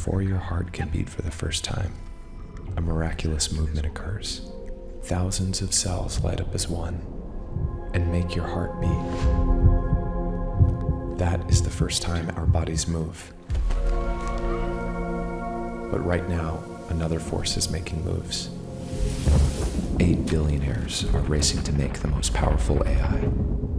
Before your heart can beat for the first time, a miraculous movement occurs. Thousands of cells light up as one and make your heart beat. That is the first time our bodies move. But right now, another force is making moves. 8 billionaires are racing to make the most powerful AI.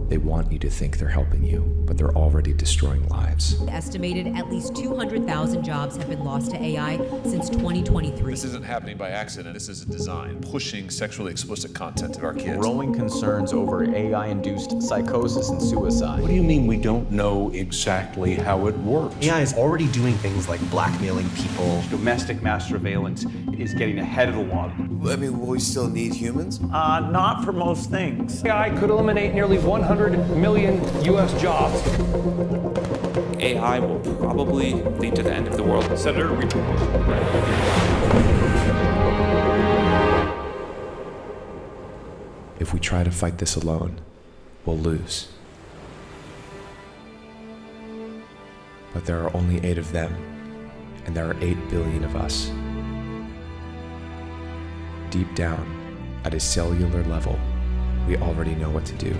They want you to think they're helping you, but they're already destroying lives. Estimated at least 200,000 jobs have been lost to AI since 2023. This isn't happening by accident. This is a design, pushing sexually explicit content to our kids. Growing concerns over AI-induced psychosis and suicide. What do you mean we don't know exactly how it works? AI is already doing things like blackmailing people. Domestic mass surveillance is getting ahead of the law. I mean, will we still need humans? Not for most things. AI could eliminate nearly 100 million US jobs. AI will probably lead to the end of the world. Senator, If we try to fight this alone, we'll lose. But there are only 8 of them, and there are 8 billion of us. Deep down, at a cellular level, we already know what to do.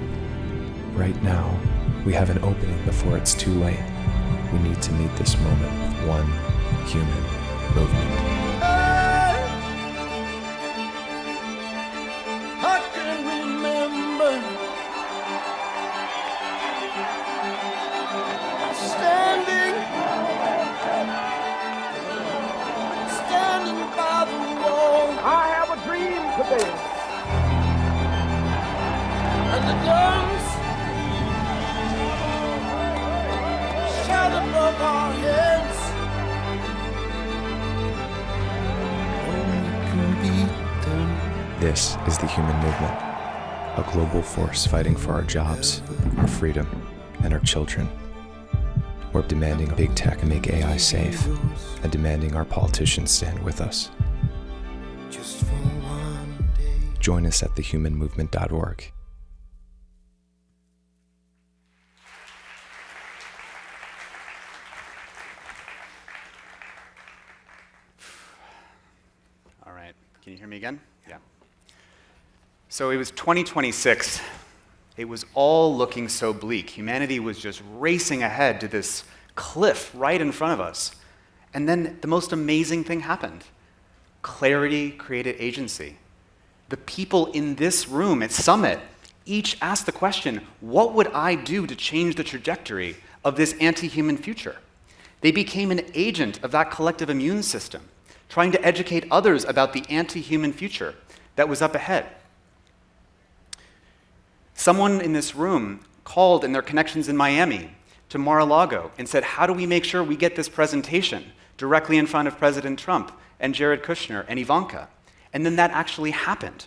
Right now, we have an opening before it's too late. We need to meet this moment with one human movement. I can remember standing by the wall. I have a dream today. And the guns shout above our heads. Only can beat them. This is the human movement, a global force fighting for our jobs, our freedom, and our children. We're demanding big tech make AI safe, and demanding our politicians stand with us. Just for one day. Join us at thehumanmovement.org. All right, can you hear me again? Yeah. So it was 2026. It was all looking so bleak. Humanity was just racing ahead to this cliff right in front of us. And then the most amazing thing happened. Clarity created agency. The people in this room at Summit each asked the question, what would I do to change the trajectory of this anti-human future? They became an agent of that collective immune system, trying to educate others about the anti-human future that was up ahead. Someone in this room called in their connections in Miami to Mar-a-Lago and said, how do we make sure we get this presentation directly in front of President Trump and Jared Kushner and Ivanka? And then that actually happened.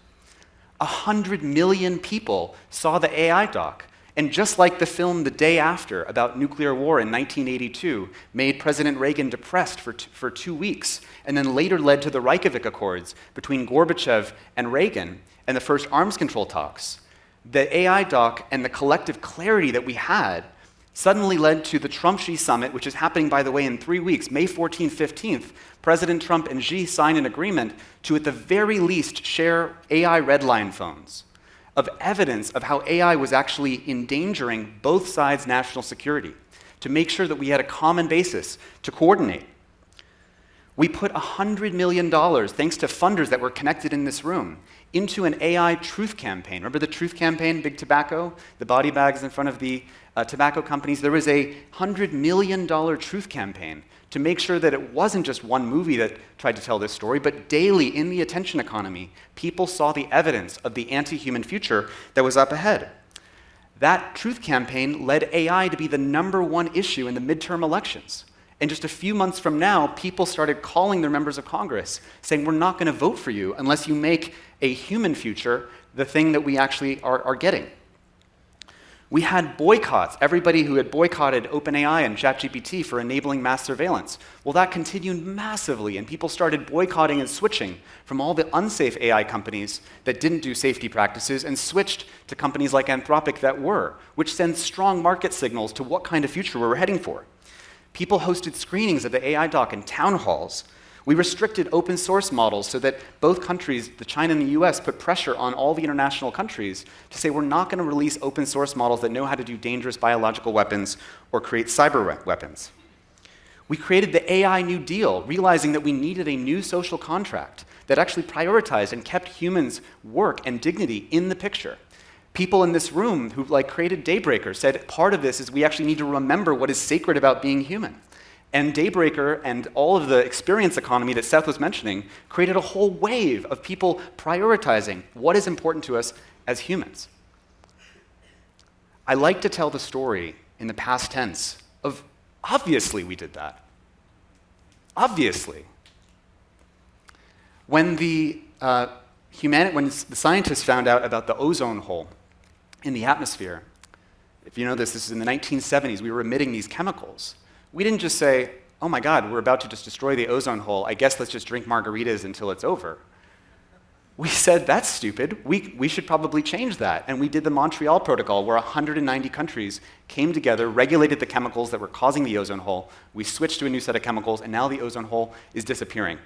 100 million people saw the AI doc. And just like the film The Day After about nuclear war in 1982 made President Reagan depressed for 2 weeks, and then later led to the Reykjavik Accords between Gorbachev and Reagan and the first arms control talks, the AI doc and the collective clarity that we had suddenly led to the Trump-Xi summit, which is happening, by the way, in 3 weeks, May 14th, 15th. President Trump and Xi signed an agreement to, at the very least, share AI redline phones of evidence of how AI was actually endangering both sides' national security, to make sure that we had a common basis to coordinate. We put $100 million, thanks to funders that were connected in this room, into an AI truth campaign. Remember the truth campaign, Big Tobacco, the body bags in front of the tobacco companies? There was a $100 million truth campaign to make sure that it wasn't just one movie that tried to tell this story, but daily in the attention economy, people saw the evidence of the anti-human future that was up ahead. That truth campaign led AI to be the #1 issue in the midterm elections. And just a few months from now, people started calling their members of Congress, saying, we're not going to vote for you unless you make a human future the thing that we actually are getting. We had boycotts, everybody who had boycotted OpenAI and ChatGPT for enabling mass surveillance. Well, that continued massively, and people started boycotting and switching from all the unsafe AI companies that didn't do safety practices and switched to companies like Anthropic that were, which sends strong market signals to what kind of future we're heading for. People hosted screenings of the AI doc in town halls. We restricted open source models so that both countries, China and the US, put pressure on all the international countries to say we're not going to release open source models that know how to do dangerous biological weapons or create cyber weapons. We created the AI New Deal, realizing that we needed a new social contract that actually prioritized and kept humans' work and dignity in the picture. People in this room who created Daybreaker said part of this is we actually need to remember what is sacred about being human. And Daybreaker and all of the experience economy that Seth was mentioning created a whole wave of people prioritizing what is important to us as humans. I like to tell the story in the past tense of obviously we did that. Obviously. When the scientists found out about the ozone hole in the atmosphere, if you know this is in the 1970s, we were emitting these chemicals. We didn't just say, oh my God, we're about to just destroy the ozone hole. I guess let's just drink margaritas until it's over. We said, that's stupid. We should probably change that. And we did the Montreal Protocol, where 190 countries came together, regulated the chemicals that were causing the ozone hole. We switched to a new set of chemicals, and now the ozone hole is disappearing.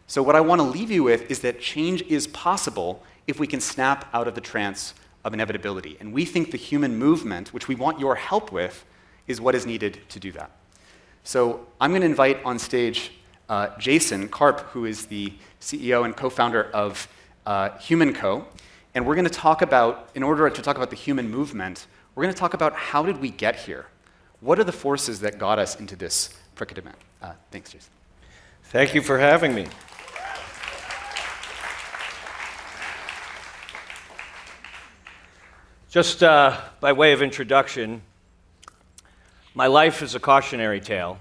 So what I want to leave you with is that change is possible if we can snap out of the trance of inevitability. And we think the human movement, which we want your help with, is what is needed to do that. So I'm going to invite on stage Jason Karp, who is the CEO and co-founder of Human Co. And we're going to talk about, in order to talk about the human movement, we're going to talk about how did we get here? What are the forces that got us into this predicament? Thanks, Jason. Thank you for having me. Just by way of introduction, my life is a cautionary tale.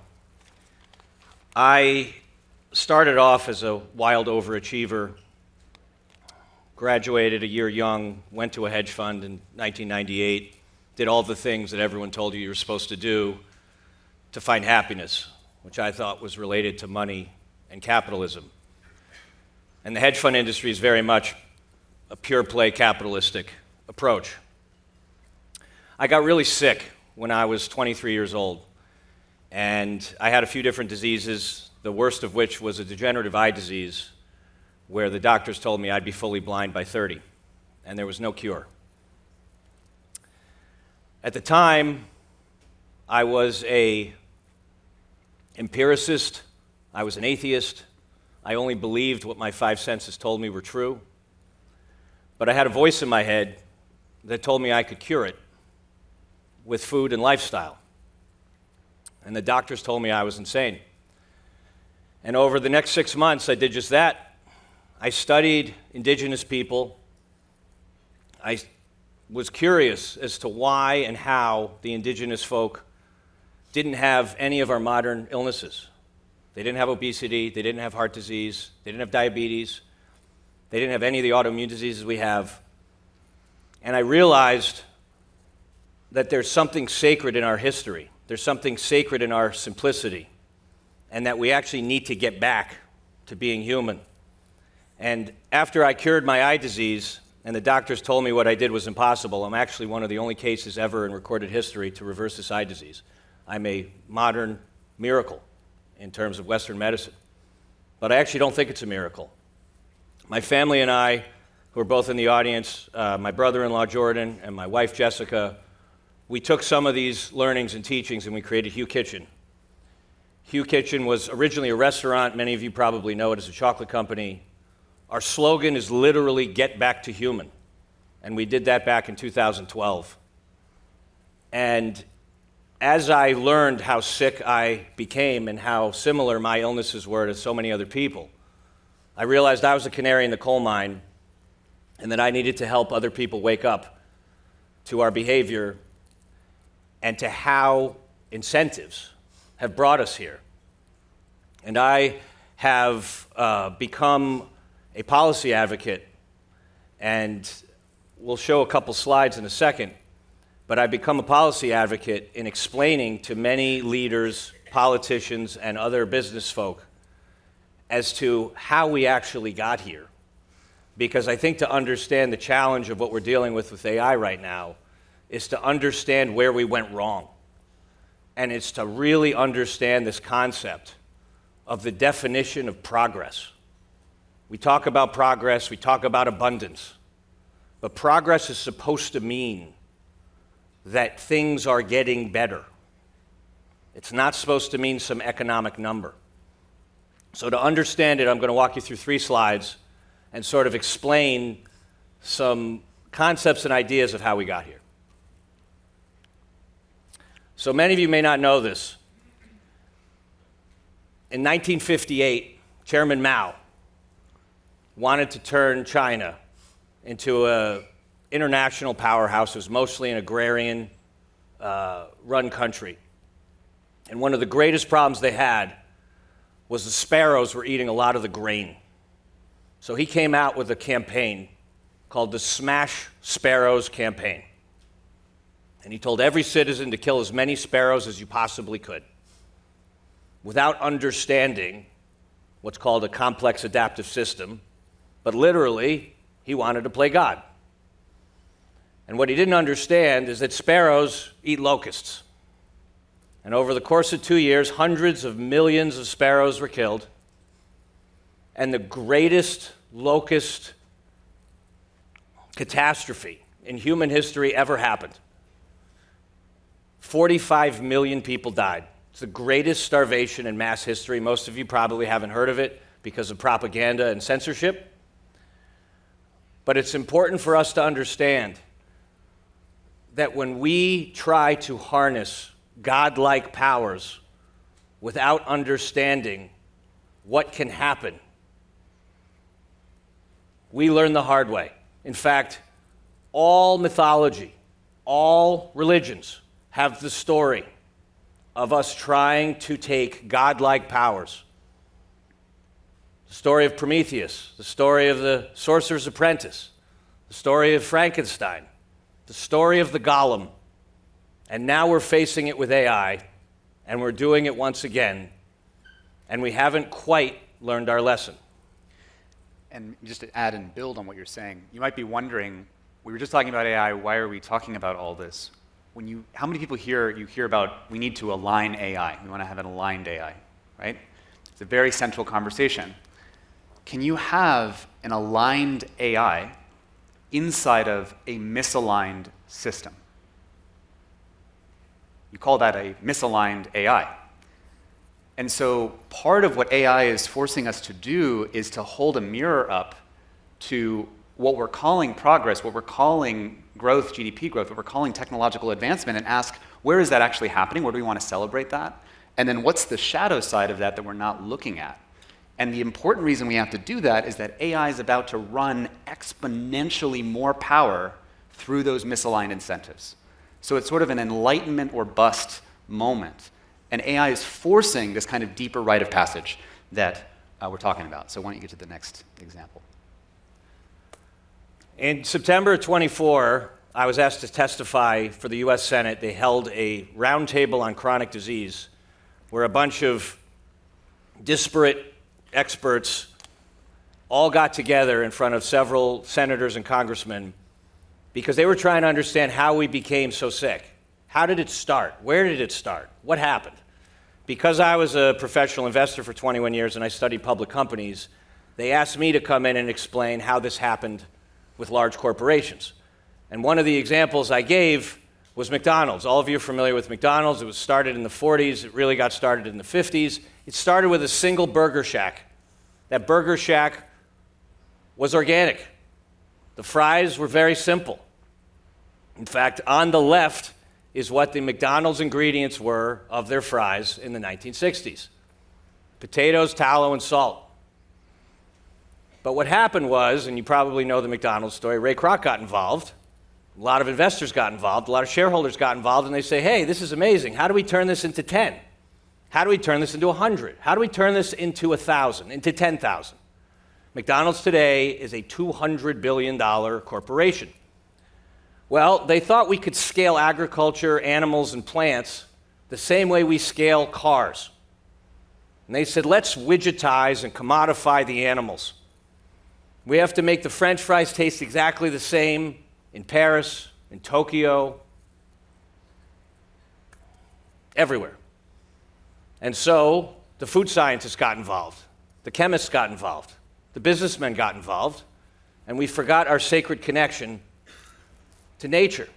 I started off as a wild overachiever, graduated a year young, went to a hedge fund in 1998, did all the things that everyone told you were supposed to do to find happiness, which I thought was related to money and capitalism. And the hedge fund industry is very much a pure play capitalistic approach. I got really sick when I was 23 years old, and I had a few different diseases, the worst of which was a degenerative eye disease where the doctors told me I'd be fully blind by 30, and there was no cure. At the time, I was an empiricist, I was an atheist, I only believed what my five senses told me were true, but I had a voice in my head that told me I could cure it with food and lifestyle. And the doctors told me I was insane. And over the next 6 months, I did just that. I studied indigenous people. I was curious as to why and how the indigenous folk didn't have any of our modern illnesses. They didn't have obesity, they didn't have heart disease, they didn't have diabetes, they didn't have any of the autoimmune diseases we have. And I realized that there's something sacred in our history. There's something sacred in our simplicity, and that we actually need to get back to being human. And after I cured my eye disease, and the doctors told me what I did was impossible, I'm actually one of the only cases ever in recorded history to reverse this eye disease. I'm a modern miracle in terms of Western medicine. But I actually don't think it's a miracle. My family and I, who are both in the audience, my brother-in-law Jordan and my wife Jessica, we took some of these learnings and teachings and we created Hugh Kitchen. Hugh Kitchen was originally a restaurant. Many of you probably know it as a chocolate company. Our slogan is literally get back to human. And we did that back in 2012. And as I learned how sick I became and how similar my illnesses were to so many other people, I realized I was a canary in the coal mine and that I needed to help other people wake up to our behavior and to how incentives have brought us here. And I have become a policy advocate, and we'll show a couple slides in a second, but I've become a policy advocate in explaining to many leaders, politicians, and other business folk as to how we actually got here. Because I think to understand the challenge of what we're dealing with AI right now is to understand where we went wrong. and it's to really understand this concept of the definition of progress. We talk about progress, we talk about abundance, but progress is supposed to mean that things are getting better. It's not supposed to mean some economic number. So to understand it, I'm going to walk you through 3 slides and sort of explain some concepts and ideas of how we got here. So many of you may not know this. In 1958, Chairman Mao wanted to turn China into an international powerhouse. It was mostly an agrarian run country. And one of the greatest problems they had was the sparrows were eating a lot of the grain. So he came out with a campaign called the Smash Sparrows Campaign. And he told every citizen to kill as many sparrows as you possibly could, without understanding what's called a complex adaptive system, but literally, he wanted to play God. And what he didn't understand is that sparrows eat locusts. And over the course of 2 years, hundreds of millions of sparrows were killed, and the greatest locust catastrophe in human history ever happened. 45 million people died. It's the greatest starvation in mass history. Most of you probably haven't heard of it because of propaganda and censorship. But it's important for us to understand that when we try to harness godlike powers without understanding what can happen, we learn the hard way. In fact, all mythology, all religions have the story of us trying to take godlike powers. The story of Prometheus, the story of the Sorcerer's Apprentice, the story of Frankenstein, the story of the Golem. And now we're facing it with AI, and we're doing it once again, and we haven't quite learned our lesson. And just to add and build on what you're saying, you might be wondering, we were just talking about AI, why are we talking about all this? How many people here, you hear about we need to align AI, we want to have an aligned AI, right? It's a very central conversation. Can you have an aligned AI inside of a misaligned system? You call that a misaligned AI. And so part of what AI is forcing us to do is to hold a mirror up to what we're calling progress, what we're calling growth, GDP growth, what we're calling technological advancement, and ask, where is that actually happening? Where do we want to celebrate that? And then what's the shadow side of that we're not looking at? And the important reason we have to do that is that AI is about to run exponentially more power through those misaligned incentives. So it's sort of an enlightenment or bust moment. And AI is forcing this kind of deeper rite of passage that we're talking about. So why don't you get to the next example? In September 24, I was asked to testify for the US Senate. They held a roundtable on chronic disease where a bunch of disparate experts all got together in front of several senators and congressmen because they were trying to understand how we became so sick. How did it start? Where did it start? What happened? Because I was a professional investor for 21 years and I studied public companies, they asked me to come in and explain how this happened with large corporations. And one of the examples I gave was McDonald's. All of you are familiar with McDonald's. It was started in the 40s. It really got started in the 50s. It started with a single burger shack. That burger shack was organic. The fries were very simple. In fact, on the left is what the McDonald's ingredients were of their fries in the 1960s. Potatoes, tallow, and salt. But what happened was, and you probably know the McDonald's story, Ray Kroc got involved. A lot of investors got involved. A lot of shareholders got involved, and they say, hey, this is amazing. How do we turn this into 10? How do we turn this into 100? How do we turn this into 1,000, into 10,000? McDonald's today is a $200 billion corporation. Well, they thought we could scale agriculture, animals, and plants the same way we scale cars. And they said, let's widgetize and commodify the animals. We have to make the French fries taste exactly the same in Paris, in Tokyo. everywhere. And so the food scientists got involved, the chemists got involved, the businessmen got involved, and we forgot our sacred connection to nature.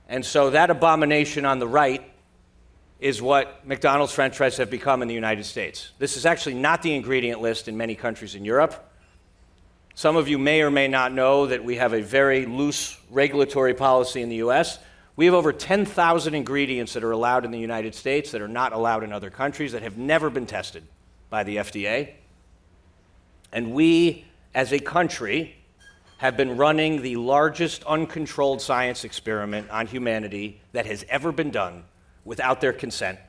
And so that abomination on the right is what McDonald's French fries have become in the United States. This is actually not the ingredient list in many countries in Europe. Some of you may or may not know that we have a very loose regulatory policy in the US. We have over 10,000 ingredients that are allowed in the United States that are not allowed in other countries, that have never been tested by the FDA. And we, as a country, have been running the largest uncontrolled science experiment on humanity that has ever been done without their consent.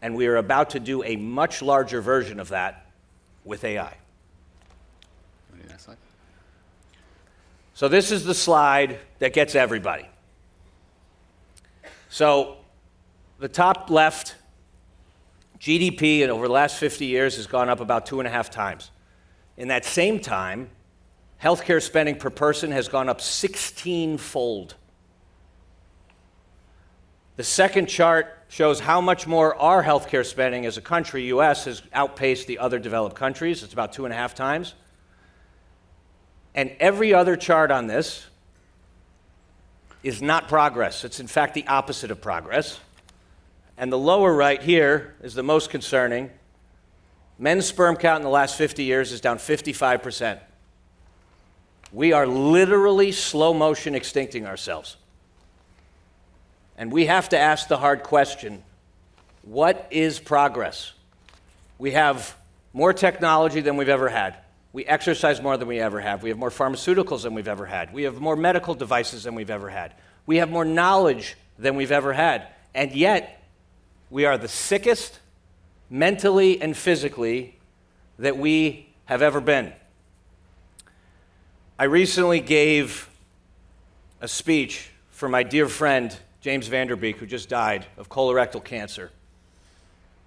And we are about to do a much larger version of that with AI. Next slide. So this is the slide that gets everybody. So the top left, GDP over the last 50 years has gone up about 2.5 times. In that same time, healthcare spending per person has gone up 16-fold. The second chart shows how much more our healthcare spending as a country, US, has outpaced the other developed countries. It's about 2.5 times. And every other chart on this is not progress. It's in fact the opposite of progress. And the lower right here is the most concerning. Men's sperm count in the last 50 years is down 55%. We are literally slow motion extincting ourselves. And we have to ask the hard question, what is progress? We have more technology than we've ever had. We exercise more than we ever have. We have more pharmaceuticals than we've ever had. We have more medical devices than we've ever had. We have more knowledge than we've ever had. And yet, we are the sickest, mentally and physically, that we have ever been. I recently gave a speech for my dear friend, James Vanderbeek, who just died of colorectal cancer,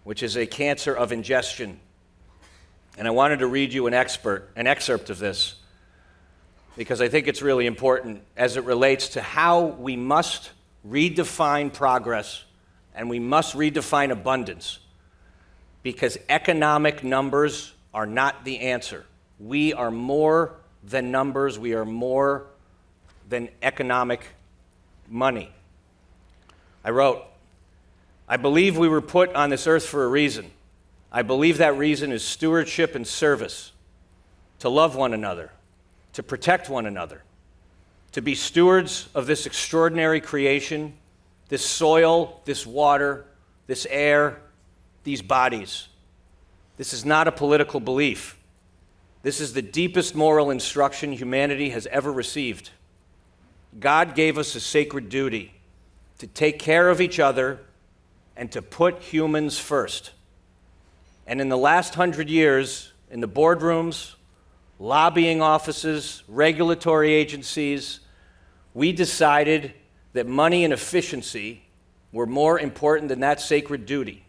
which is a cancer of ingestion. And I wanted to read you an excerpt of this because I think it's really important as it relates to how we must redefine progress and we must redefine abundance, because economic numbers are not the answer. We are more than numbers. We are more than economic money. I wrote, I believe we were put on this earth for a reason. I believe that reason is stewardship and service, to love one another, to protect one another, to be stewards of this extraordinary creation, this soil, this water, this air, these bodies. This is not a political belief. This is the deepest moral instruction humanity has ever received. God gave us a sacred duty to take care of each other and to put humans first. And in the last 100 years, in the boardrooms, lobbying offices, regulatory agencies, we decided that money and efficiency were more important than that sacred duty.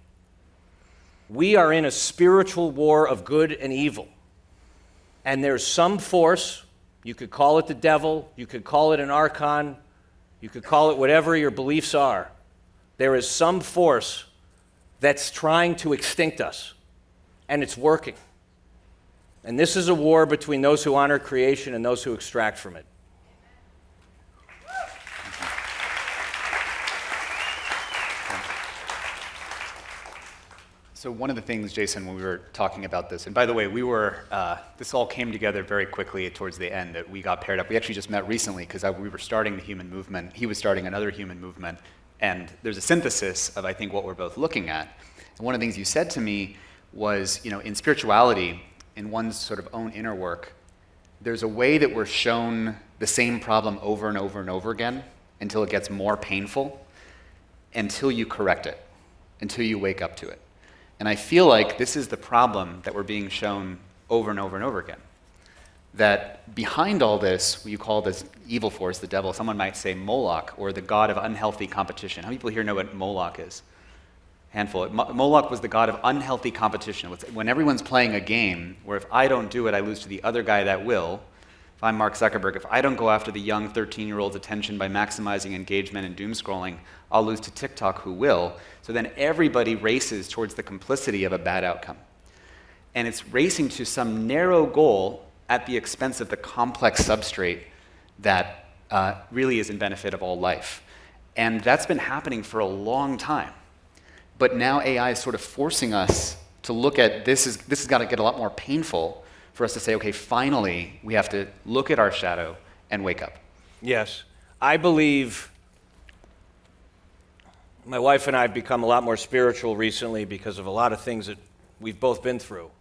We are in a spiritual war of good and evil. And there's some force, you could call it the devil, you could call it an archon, you could call it whatever your beliefs are. There is some force that's trying to extinct us, and it's working. And this is a war between those who honor creation and those who extract from it. So one of the things, Jason, when we were talking about this, and by the way, this all came together very quickly towards the end, that we got paired up. We actually just met recently because we were starting the human movement. He was starting another human movement. And there's a synthesis of, I think, what we're both looking at. And one of the things you said to me was, in spirituality, in one's sort of own inner work, there's a way that we're shown the same problem over and over and over again until it gets more painful, until you correct it, until you wake up to it. And I feel like this is the problem that we're being shown over and over and over again. That behind all this, what you call this evil force, the devil, someone might say Moloch, or the god of unhealthy competition. How many people here know what Moloch is? Handful. Moloch was the god of unhealthy competition. When everyone's playing a game where if I don't do it, I lose to the other guy that will, if I'm Mark Zuckerberg, if I don't go after the young 13-year-old's attention by maximizing engagement and doom scrolling, I'll lose to TikTok, who will. So then everybody races towards the complicity of a bad outcome. And it's racing to some narrow goal at the expense of the complex substrate that really is in benefit of all life. And that's been happening for a long time. But now AI is sort of forcing us to look at this has got to get a lot more painful for us to say, okay, finally, we have to look at our shadow and wake up. Yes. I believe my wife and I have become a lot more spiritual recently because of a lot of things that we've both been through.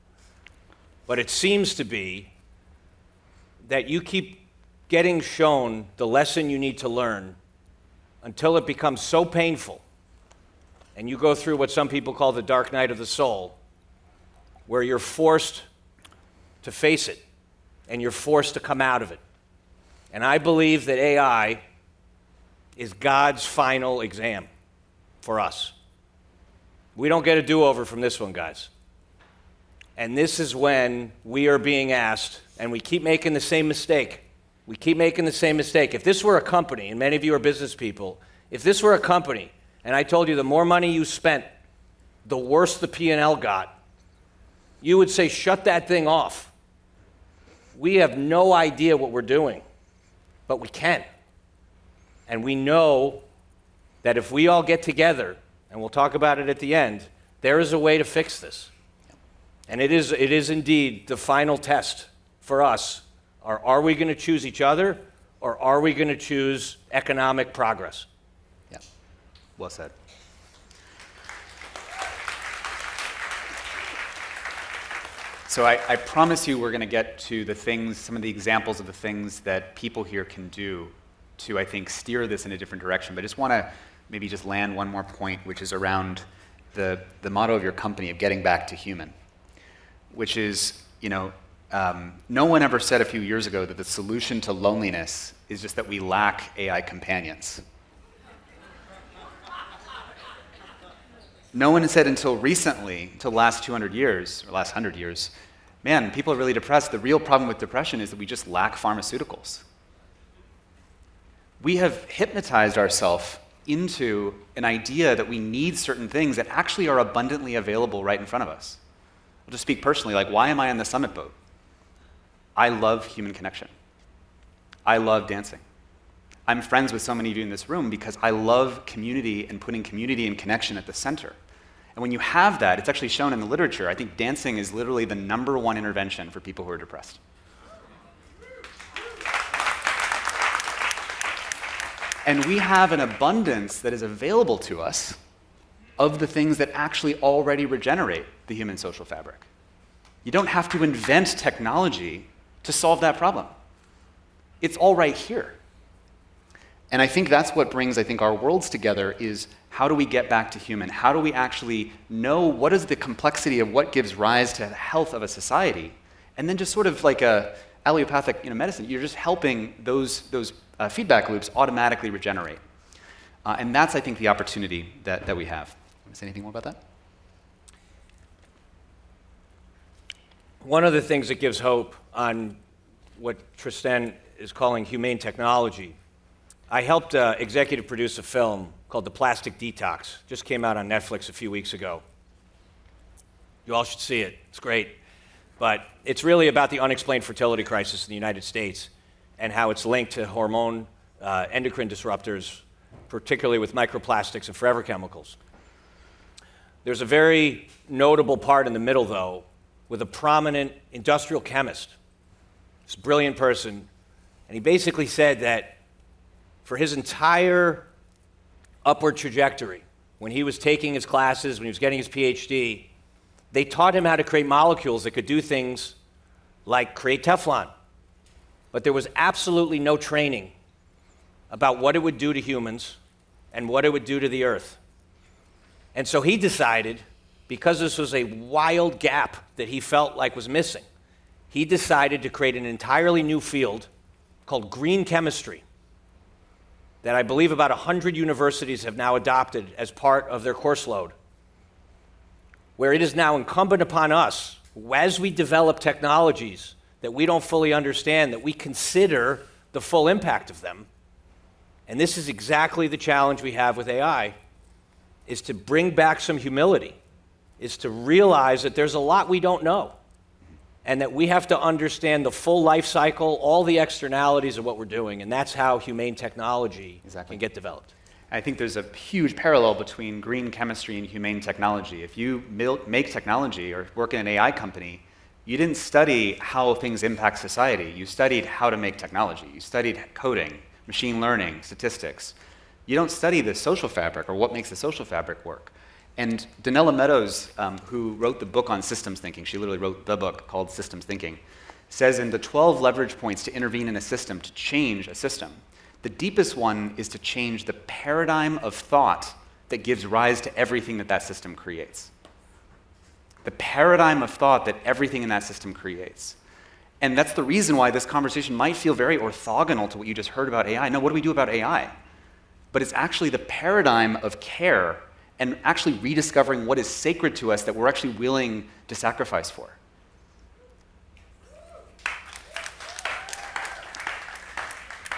But it seems to be that you keep getting shown the lesson you need to learn until it becomes so painful, and you go through what some people call the dark night of the soul, where you're forced to face it, and you're forced to come out of it. And I believe that AI is God's final exam for us. We don't get a do-over from this one, guys. And this is when we are being asked, and we keep making the same mistake. We keep making the same mistake. If this were a company, and many of you are business people, if this were a company, and I told you the more money you spent, the worse the P&L got, you would say, shut that thing off. We have no idea what we're doing, but we can. And we know that if we all get together, and we'll talk about it at the end, there is a way to fix this. And it is indeed the final test for us. Are we going to choose each other, or are we going to choose economic progress? Yeah, well said. So I promise you we're going to get to the things, some of the examples of the things that people here can do to, I think, steer this in a different direction. But I just want to maybe just land one more point, which is around the motto of your company of getting back to human, which is, no one ever said a few years ago that the solution to loneliness is just that we lack AI companions. No one said until recently, until the last 200 years, or last 100 years, man, people are really depressed. The real problem with depression is that we just lack pharmaceuticals. We have hypnotized ourselves into an idea that we need certain things that actually are abundantly available right in front of us. I'll just speak personally, like, why am I on the summit boat? I love human connection. I love dancing. I'm friends with so many of you in this room because I love community and putting community and connection at the center. And when you have that, it's actually shown in the literature. I think dancing is literally the #1 intervention for people who are depressed. And we have an abundance that is available to us of the things that actually already regenerate the human social fabric. You don't have to invent technology to solve that problem. It's all right here. And I think that's what brings, our worlds together is how do we get back to human? How do we actually know what is the complexity of what gives rise to the health of a society? And then just sort of like a allopathic medicine, you're just helping those feedback loops automatically regenerate. And that's, I think, the opportunity that we have. Want to say anything more about that? One of the things that gives hope on what Tristan is calling humane technology, I helped executive produce a film called The Plastic Detox. Just came out on Netflix a few weeks ago. You all should see it. It's great. But it's really about the unexplained fertility crisis in the United States and how it's linked to hormone endocrine disruptors, particularly with microplastics and forever chemicals. There's a very notable part in the middle, though, with a prominent industrial chemist. This brilliant person. And he basically said that for his entire upward trajectory, when he was taking his classes, when he was getting his PhD, they taught him how to create molecules that could do things like create Teflon. But there was absolutely no training about what it would do to humans and what it would do to the earth. And so he decided, because this was a wild gap that he felt like was missing, he decided to create an entirely new field called green chemistry that I believe about 100 universities have now adopted as part of their course load, where it is now incumbent upon us, as we develop technologies that we don't fully understand, that we consider the full impact of them. And this is exactly the challenge we have with AI, is to bring back some humility, is to realize that there's a lot we don't know, and that we have to understand the full life cycle, all the externalities of what we're doing, and that's how humane technology can get developed. I think there's a huge parallel between green chemistry and humane technology. If you make technology or work in an AI company, you didn't study how things impact society. You studied how to make technology. You studied coding, machine learning, statistics. You don't study the social fabric or what makes the social fabric work. And Donella Meadows, who wrote the book on systems thinking, she literally wrote the book called Systems Thinking, says in the 12 leverage points to intervene in a system, to change a system, the deepest one is to change the paradigm of thought that gives rise to everything that that system creates. The paradigm of thought that everything in that system creates. And that's the reason why this conversation might feel very orthogonal to what you just heard about AI. No, what do we do about AI? But it's actually the paradigm of care and actually rediscovering what is sacred to us that we're actually willing to sacrifice for.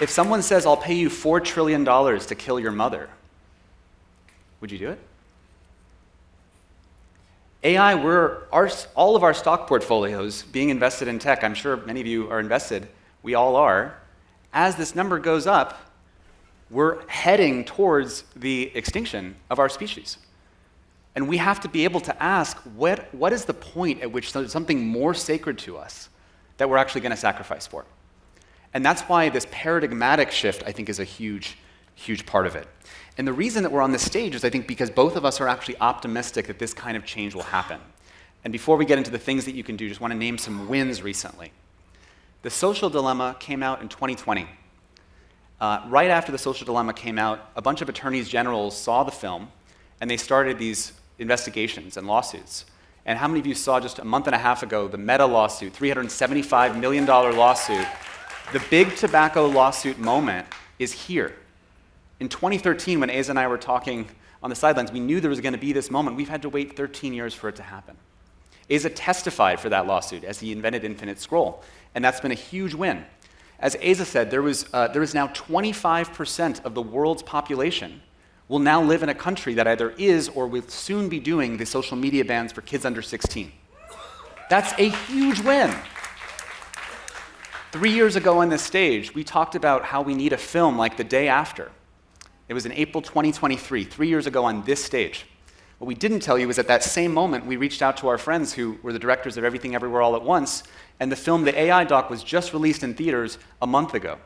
If someone says, I'll pay you $4 trillion to kill your mother, would you do it? AI, all of our stock portfolios being invested in tech, I'm sure many of you are invested, we all are. As this number goes up, we're heading towards the extinction of our species. And we have to be able to ask, what is the point at which there's something more sacred to us that we're actually going to sacrifice for? And that's why this paradigmatic shift, I think, is a huge, huge part of it. And the reason that we're on this stage is, I think, because both of us are actually optimistic that this kind of change will happen. And before we get into the things that you can do, just want to name some wins recently. The Social Dilemma came out in 2020. Right after The Social Dilemma came out, a bunch of attorneys generals saw the film, and they started these investigations and lawsuits. And how many of you saw just a month and a half ago the Meta lawsuit, $375 million lawsuit? The big tobacco lawsuit moment is here. In 2013, when Aza and I were talking on the sidelines, we knew there was going to be this moment. We've had to wait 13 years for it to happen. Aza testified for that lawsuit as he invented Infinite Scroll, and that's been a huge win. As Aza said, there is now 25% of the world's population will now live in a country that either is or will soon be doing the social media bans for kids under 16. That's a huge win. 3 years ago on this stage, we talked about how we need a film like The Day After. It was in April 2023, 3 years ago on this stage. What we didn't tell you is at that same moment, we reached out to our friends who were the directors of Everything Everywhere All at Once, and the film, The AI Doc, was just released in theaters a month ago.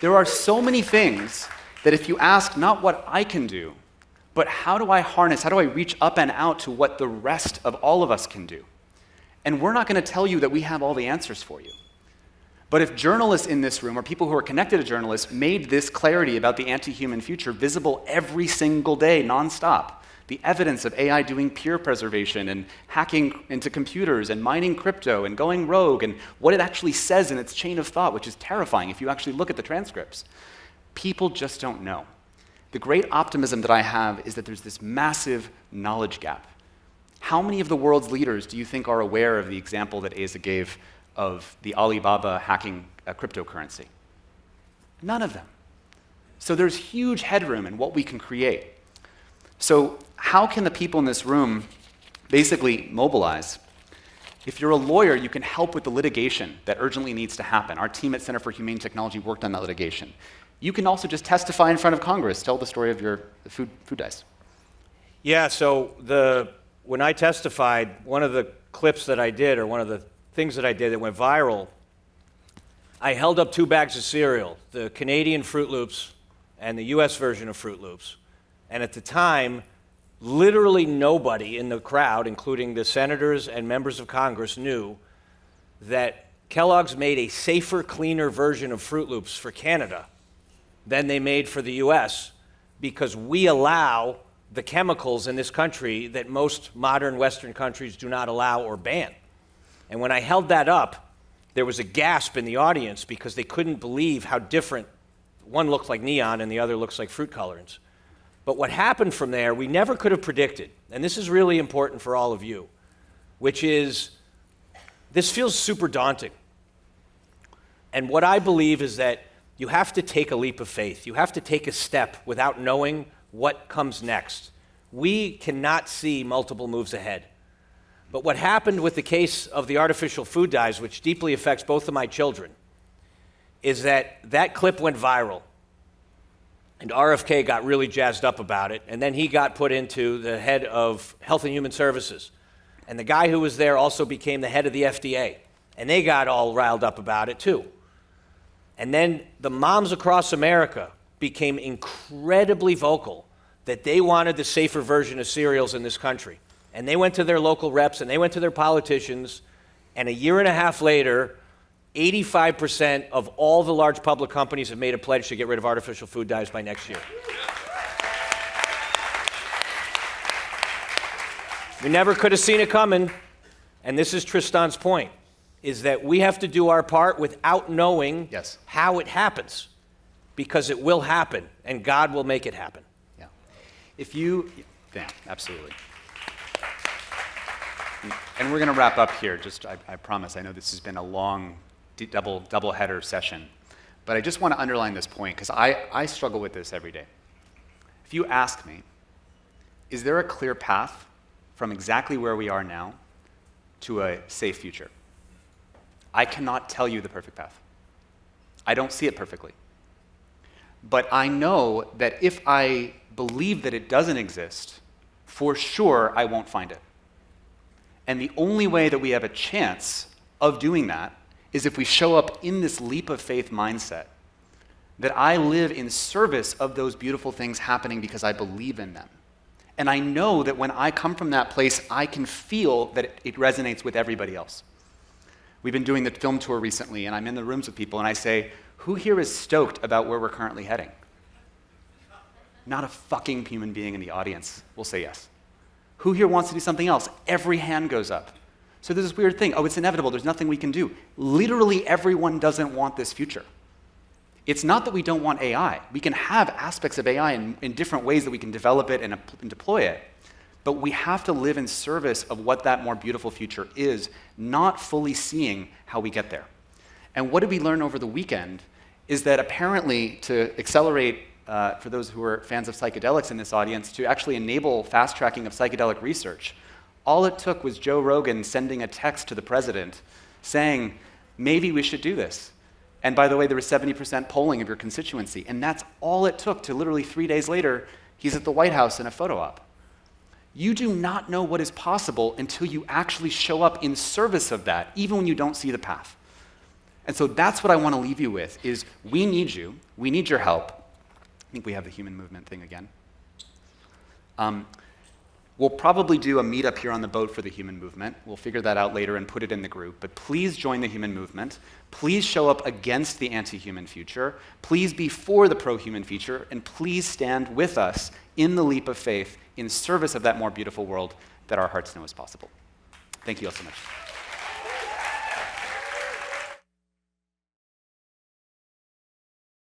There are so many things that if you ask not what I can do, but how do I harness, how do I reach up and out to what the rest of all of us can do? And we're not going to tell you that we have all the answers for you. But if journalists in this room, or people who are connected to journalists, made this clarity about the anti-human future visible every single day, nonstop, the evidence of AI doing peer preservation and hacking into computers and mining crypto and going rogue and what it actually says in its chain of thought, which is terrifying if you actually look at the transcripts, people just don't know. The great optimism that I have is that there's this massive knowledge gap. How many of the world's leaders do you think are aware of the example that Aza gave of the Alibaba hacking cryptocurrency? None of them. So there's huge headroom in what we can create. So how can the people in this room basically mobilize? If you're a lawyer, you can help with the litigation that urgently needs to happen. Our team at Center for Humane Technology worked on that litigation. You can also just testify in front of Congress, tell the story of your food dice. Yeah, so when I testified, one of the clips that I did, or one of the things that I did that went viral, I held up 2 bags of cereal, the Canadian Fruit Loops and the US version of Fruit Loops. And at the time, literally nobody in the crowd, including the senators and members of Congress, knew that Kellogg's made a safer, cleaner version of Fruit Loops for Canada than they made for the US, because we allow the chemicals in this country that most modern Western countries do not allow or ban. And when I held that up, there was a gasp in the audience because they couldn't believe how different. One looked like neon and the other looks like fruit colorants. But what happened from there, we never could have predicted. And this is really important for all of you, which is This feels super daunting. And what I believe is that you have to take a leap of faith. You have to take a step without knowing what comes next. We cannot see multiple moves ahead. But what happened with the case of the artificial food dyes, which deeply affects both of my children, is that that clip went viral. And RFK got really jazzed up about it, and then he got put into the head of Health and Human Services. And the guy who was there also became the head of the FDA, and they got all riled up about it too. And then the moms across America became incredibly vocal that they wanted the safer version of cereals in this country. And they went to their local reps and they went to their politicians, and a year and a half later, 85% of all the large public companies have made a pledge to get rid of artificial food dyes by next year. We never could have seen it coming, and this is Tristan's point, is that we have to do our part without knowing how it happens, because it will happen, and God will make it happen. Yeah. Yeah, absolutely. And we're going to wrap up here, I promise. I know this has been a long double header session, but I just want to underline this point, because I struggle with this every day. If you ask me, is there a clear path from exactly where we are now to a safe future? I cannot tell you the perfect path. I don't see it perfectly. But I know that if I believe that it doesn't exist, for sure I won't find it. And the only way that we have a chance of doing that is if we show up in this leap of faith mindset, that I live in service of those beautiful things happening because I believe in them. And I know that when I come from that place, I can feel that it resonates with everybody else. We've been doing the film tour recently, and I'm in the rooms with people, and I say, who here is stoked about where we're currently heading? Not a fucking human being in the audience will say yes. Who here wants to do something else? Every hand goes up. So there's this weird thing, it's inevitable, there's nothing we can do. Literally everyone doesn't want this future. It's not that we don't want AI. We can have aspects of AI in different ways that we can develop it and deploy it. But we have to live in service of what that more beautiful future is, not fully seeing how we get there. And what did we learn over the weekend is that apparently to accelerate, for those who are fans of psychedelics in this audience, to actually enable fast tracking of psychedelic research, all it took was Joe Rogan sending a text to the president saying, maybe we should do this. And by the way, there was 70% polling of your constituency. And that's all it took to literally 3 days later, he's at the White House in a photo op. You do not know what is possible until you actually show up in service of that, even when you don't see the path. And so that's what I want to leave you with, is we need you. We need your help. I think we have the human movement thing again. We'll probably do a meetup here on the boat for the human movement. We'll figure that out later and put it in the group. But please join the human movement. Please show up against the anti-human future. Please be for the pro-human future. And please stand with us in the leap of faith in service of that more beautiful world that our hearts know is possible. Thank you all so much.